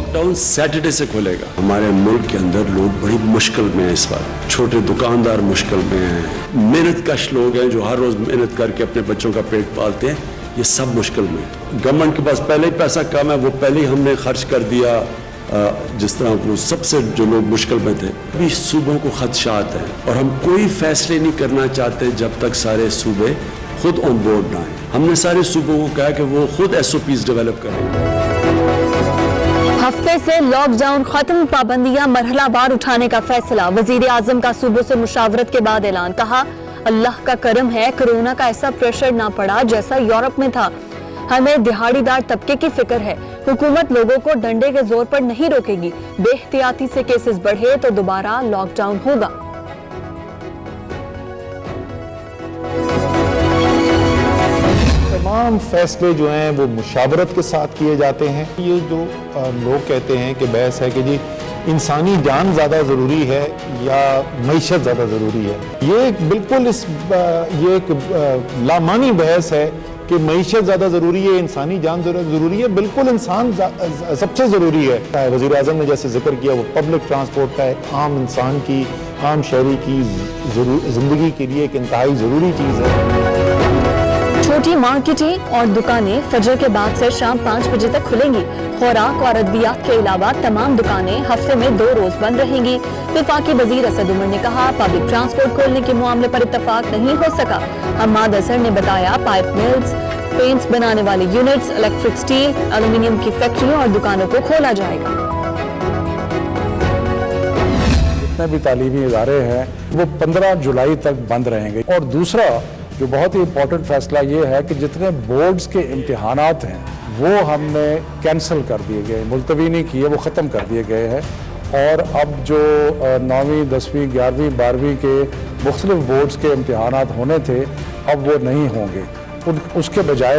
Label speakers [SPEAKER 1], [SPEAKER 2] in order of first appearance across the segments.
[SPEAKER 1] Lock down Saturday से खुलेगा। हमारे मुल्क के अंदर लोग बड़ी मुश्किल में हैं इस वक्त। छोटे दुकानदार मुश्किल में हैं, मेहनत कश लोग हैं जो हर रोज मेहनत करके अपने बच्चों का पेट पालते हैं, ये सब मुश्किल में। गवर्नमेंट के पास पहले ही पैसा कम है, वो पहले ही हमने खर्च कर दिया। जिस तरह वो सबसे जो लोग मुश्किल में थे, अभी सूबों को खदशात हैं और हम कोई फैसले नहीं करना चाहते जब तक सारे सूबे खुद ऑन बोर्ड ना आए। हमने सारे सूबों को कहा कि वो खुद SOPs डेवलप करेंगे।
[SPEAKER 2] हफ्ते से लॉकडाउन खत्म, पाबंदियां मरहलावार उठाने का फैसला। वजीर आजम का सूबों से मुशावरत के बाद ऐलान। कहा, अल्लाह का करम है कोरोना का ऐसा प्रेशर ना पड़ा जैसा यूरोप में था। हमें दिहाड़ीदार तबके की फिक्र है। हुकूमत लोगों को डंडे के जोर पर नहीं रोकेगी। बेहतियाती से केसेस बढ़े तो दोबारा लॉकडाउन होगा।
[SPEAKER 3] तमाम फैसले जो हैं वो मुशावरत के साथ किए जाते हैं। ये जो लोग कहते हैं कि बहस है कि जी इंसानी जान ज़्यादा ज़रूरी है या मईशत ज़्यादा ज़रूरी है, ये बिल्कुल ये एक लामानी बहस है कि मईशत ज़्यादा ज़रूरी है, इंसानी जान ज़रूरी है। बिल्कुल इंसान सबसे ज़रूरी है। वज़ीर आज़म ने जैसे जिक्र किया, वो पब्लिक ट्रांसपोर्ट का एक आम इंसान की, आम शहरी की ज़िंदगी के लिए एक इंतहाई ज़रूरी चीज़ है।
[SPEAKER 2] छोटी मार्केटें और दुकानें फजर के बाद से शाम 5 बजे तक खुलेंगी। खुराक और अद्वियात के अलावा तमाम दुकानें हफ्ते में 2 रोज बंद रहेंगी। वफाकी वजीर असद उमर ने कहा, पब्लिक ट्रांसपोर्ट खोलने के मामले पर इत्तफाक नहीं हो सका। हम्माद अजहर ने बताया, पाइप मिल्स, पेंट्स बनाने वाले यूनिट्स, इलेक्ट्रिक स्टील, एल्यूमिनियम की फैक्ट्रियों और दुकानों को खोला जाएगा।
[SPEAKER 4] जितने भी तालीमी इदारे हैं वो 15 जुलाई तक बंद रहेंगे। और दूसरा जो बहुत ही इम्पोर्टेंट फैसला ये है कि जितने बोर्ड्स के इम्तिहानात हैं वो हमने कैंसिल कर दिए गए, मुलतवी नहीं किए, वो ख़त्म कर दिए गए हैं। और अब जो 9वीं 10वीं 11वीं 12वीं के मुख्तलिफ बोर्ड्स के इम्तिहानात होने थे अब वो नहीं होंगे। उसके बजाय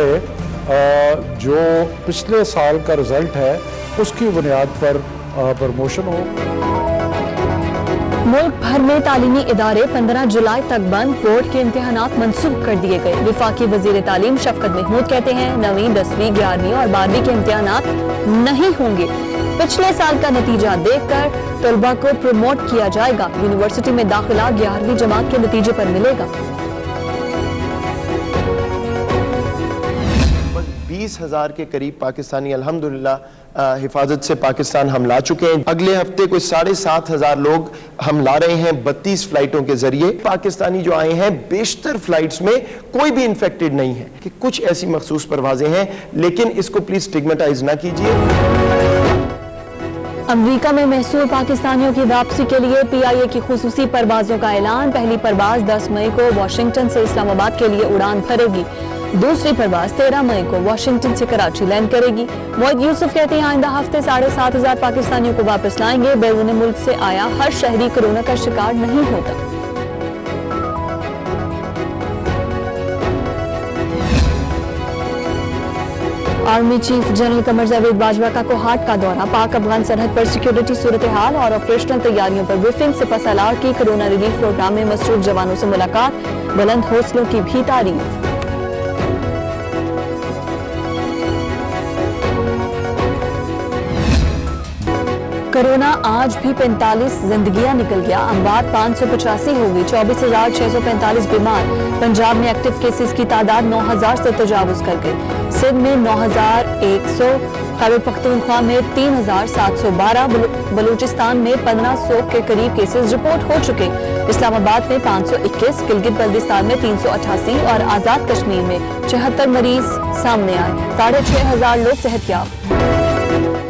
[SPEAKER 4] जो पिछले साल का रिज़ल्ट है उसकी बुनियाद पर प्रमोशन हो।
[SPEAKER 2] मुल्क भर में तालीमी इदारे 15 जुलाई तक बंद, बोर्ड के इम्तिहानात मंसूख कर दिए गए। वफाकी वजीर तालीम शफकत महमूद कहते हैं, 9वीं 10वीं 11वीं और 12वीं के इम्तिहानात नहीं होंगे। पिछले साल का नतीजा देखकर तलबा को प्रमोट किया जाएगा। यूनिवर्सिटी में दाखिला 11वीं जमात के नतीजे पर मिलेगा।
[SPEAKER 5] 20,000 के करीब पाकिस्तानी अल्हम्दुलिल्लाह हिफाजत से पाकिस्तान हम ला चुके हैं। अगले हफ्ते कोई 7,500 लोग हम ला रहे हैं 32 फ्लाइटों के जरिए। पाकिस्तानी जो आए हैं बेशतर फ्लाइट्स में कोई भी इन्फेक्टेड नहीं है, कि कुछ ऐसी मखसूस परवाजें हैं, लेकिन इसको प्लीज स्टिग्मेटाइज ना कीजिए।
[SPEAKER 2] अमेरिका में महसूर पाकिस्तानियों की वापसी के लिए PIA की खुसूसी परवाजों का ऐलान। पहली परवाज 10 मई को वाशिंगटन से इस्लामाबाद के लिए उड़ान भरेगी। दूसरी परवाज 13 मई को वाशिंगटन से कराची लैंड करेगी। मोइद यूसुफ कहते हैं, आइंदा हफ्ते 7,500 पाकिस्तानियों को वापस लाएंगे। बैरून मुल्क से आया हर शहरी कोरोना का शिकार नहीं होता। Army chief general Qamar Javed Bajwa का कोहाट का दौरा। पाक अफगान सरहद पर सिक्योरिटी सूरत हाल और ऑपरेशनल तैयारियों पर ब्रीफिंग। सिपहसालार की कोरोना रिलीफ प्रोग्राम में मसरूफ जवानों से मुलाकात। बुलंद हौसलों की भी तारीफ। कोरोना आज भी 45 जिंदगियां निकल गया। अमवात 585 हो गई। 24,645 बीमार। पंजाब में एक्टिव केसेस की तादाद 9,000 से तजावुज कर गई। सिंध में 9,100, खैबर पख्तूनख्वा में 3,712, बलूचिस्तान में 1,500 के करीब केसेस रिपोर्ट हो चुके। इस्लामाबाद में 521, गिलगित बल्दिस्तान में 388 और आजाद कश्मीर में 76 मरीज सामने आए। 6,500 लोग सेहतयाब।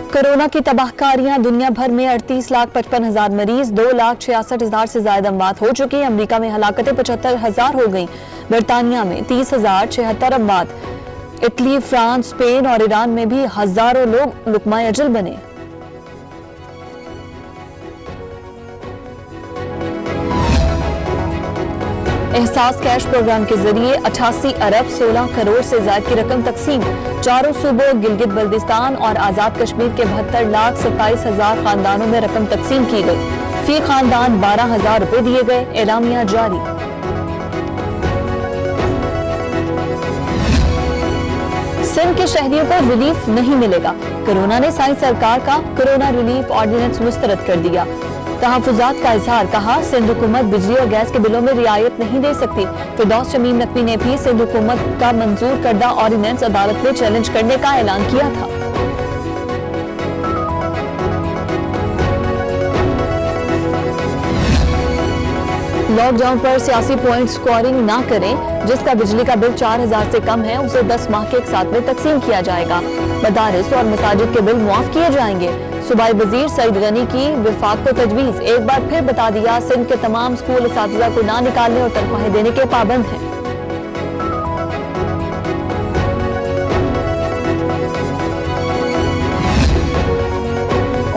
[SPEAKER 2] कोरोना की तबाहकारियां। दुनिया भर में 38,55,000 मरीज, 2,66,000 से ज्यादा अमवात हो चुकी। अमेरिका में हलाकतें 75,000 हो गई। बरतानिया में 30,076 अमवात। इटली, फ्रांस, स्पेन और ईरान में भी हजारों लोग लुकमाए अजल बने। एहसास कैश प्रोग्राम के जरिए 88 अरब 16 करोड़ से ज्यादा की रकम तकसीम। चारों सूबों गिलगित बल्दिस्तान और आजाद कश्मीर के 72,27,000 खानदानों में रकम तकसीम की गई। फी खानदान 12,000 रुपए दिए गए। एलामिया जारी। सिंध के शहरियों को रिलीफ नहीं मिलेगा। कोरोना ने साई सरकार का कोरोना रिलीफ ऑर्डिनेंस मुस्तरद कर दिया। तहफ़्फ़ुज़ात का इजहार, कहा सिंध हुकूमत बिजली और गैस के बिलों में रियायत नहीं दे सकती। फिरदौस शमीम नकवी ने भी सिंध हुकूमत का मंजूर करदा ऑर्डिनेंस अदालत में चैलेंज करने का ऐलान किया था। लॉकडाउन पर सियासी पॉइंट स्कोरिंग ना करें। जिसका बिजली का बिल 4000 से कम है उसे 10 माह के एक साथ में तकसीम किया जाएगा। मदारिस और मसाजिद के बिल मुआफ किए जाएंगे। सूबाई वजीर सईद गनी की विफाक को तजवीज, एक बार फिर बता दिया सिंध के तमाम स्कूल असातिज़ा को ना निकालने और तनख्वाहें देने के पाबंद हैं।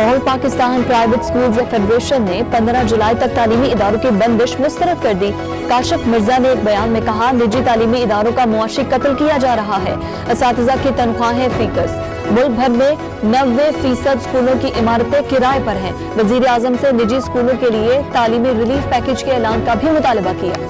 [SPEAKER 2] All Pakistan private schools federation ने 15 जुलाई तक तालीमी इदारों की बंदिश मुस्तरद कर दी। काशिफ मिर्जा ने एक बयान में कहा, निजी तालीमी इदारों का मुआशी कत्ल किया जा रहा है। असातिज़ा की तनख्वाहें फीकस। मुल्क भर में 90% स्कूलों की इमारतें किराए पर हैं। वजीर आजम से निजी स्कूलों के लिए तालीमी रिलीफ पैकेज के ऐलान का भी मुतालबा किया।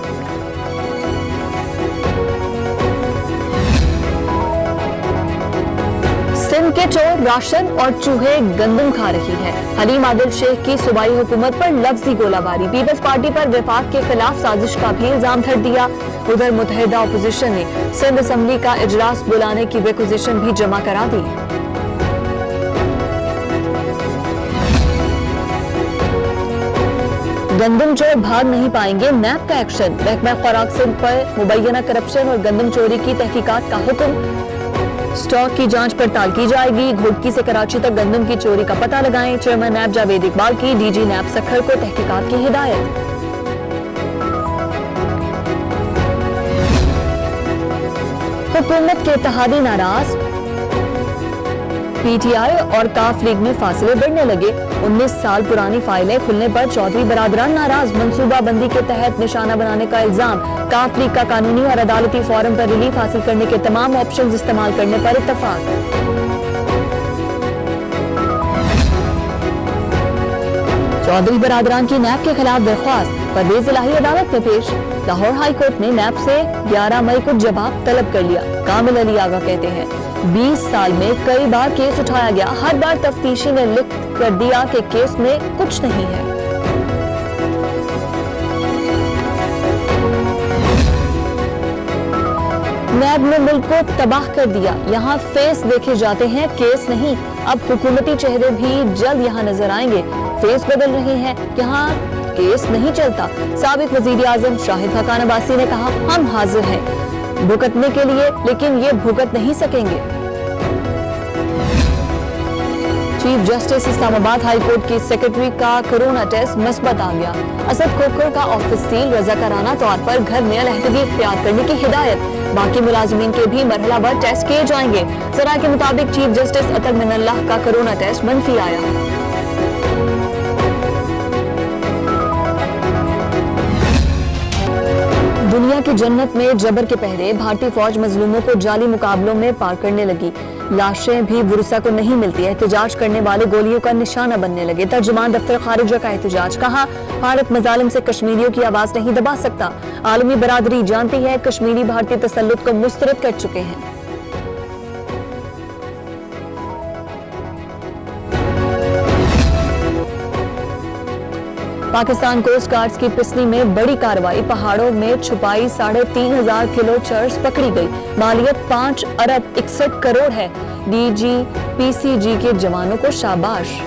[SPEAKER 2] सिंध के चोर राशन और चूहे गंदम खा रही है। हलीम आदिल शेख की सूबाई हुकूमत पर लफ्जी गोलाबारी। पीपल्स पार्टी पर विफाक के खिलाफ साजिश का भी इल्जाम धर दिया। उधर मुत्तहिदा अपोजिशन ने सिंध असेंबली का इजलास बुलाने की रिक्वेजिशन भी जमा करा दी। गंदम चोर भाग नहीं पाएंगे, नैब का एक्शन। महकमा खुराक सिंध पर मुबैना करप्शन और गंदम चोरी की तहकीकात का हुक्म। स्टॉक की जांच पड़ताल की जाएगी। घोटकी से कराची तक गंदम की चोरी का पता लगाएं। चेयरमैन नैब जावेद इकबाल की डीजी नैब सखर को तहकीकात की हिदायत। हुकूमत के इत्तेहादी नाराज। पीटीआई और काफ लीग में फासले बढ़ने लगे। 19 साल पुरानी फाइलें खुलने पर चौधरी बरादरान नाराज। मंसूबा बंदी के तहत निशाना बनाने का इल्जाम। काफ लीग का कानूनी और अदालती फॉरम पर रिलीफ हासिल करने के तमाम ऑप्शंस इस्तेमाल करने पर इत्तफाक। चौधरी बरादरान की नैब के खिलाफ दरख्वास्त परवेज इलाही अदालत में पेश। लाहौर हाई कोर्ट ने नैब से 11 मई को जवाब तलब कर लिया। कामिल अली आगा कहते हैं, 20 साल में कई बार केस उठाया गया, हर बार तफ्तीशी ने लिख कर दिया कि केस में कुछ नहीं है। नैब ने मुल्क को तबाह कर दिया। यहाँ फेस देखे जाते हैं, केस नहीं। अब हुकूमती चेहरे भी जल्द यहाँ नजर आएंगे। फेस बदल रहे हैं, यहाँ केस नहीं चलता। साबिक वजीर आजम शाहिद हकान अब्बासी ने कहा, हम हाजिर हैं भुगतने के लिए, लेकिन ये भुगत नहीं सकेंगे। Chief justice Islamabad high court की सेक्रेटरी का कोरोना टेस्ट मुस्बत आ गया। असद खोखर का ऑफिस सील, रज़ाकाराना तौर पर घर में अलहदगी इख्तियार करने की हिदायत। बाकी मुलाजिमीन के भी मरहलावार टेस्ट किए जाएंगे। सरा के मुताबिक चीफ जस्टिस अतर मिनल्लाह का कोरोना टेस्ट मनफी आया है। दुनिया की जन्नत में जबर के पहरे। भारतीय फौज मजलूमों को जाली मुकाबलों में पार करने लगी। लाशें भी बुरसा को नहीं मिलती। एहतजाज करने वाले गोलियों का निशाना बनने लगे। तर्जुमान दफ्तर खारिजा का एहतजाज, कहा भारत मजालिम से कश्मीरियों की आवाज नहीं दबा सकता। आलमी बरादरी जानती है कश्मीरी भारतीय तसल्लुत को मुस्तरद कर चुके हैं। पाकिस्तान कोस्ट गार्ड्स की पिसनी में बड़ी कार्रवाई। पहाड़ों में छुपाई 3500 किलो चर्स पकड़ी गई। मालियत 5 अरब 61 करोड़ है। डीजी पीसीजी के जवानों को शाबाश।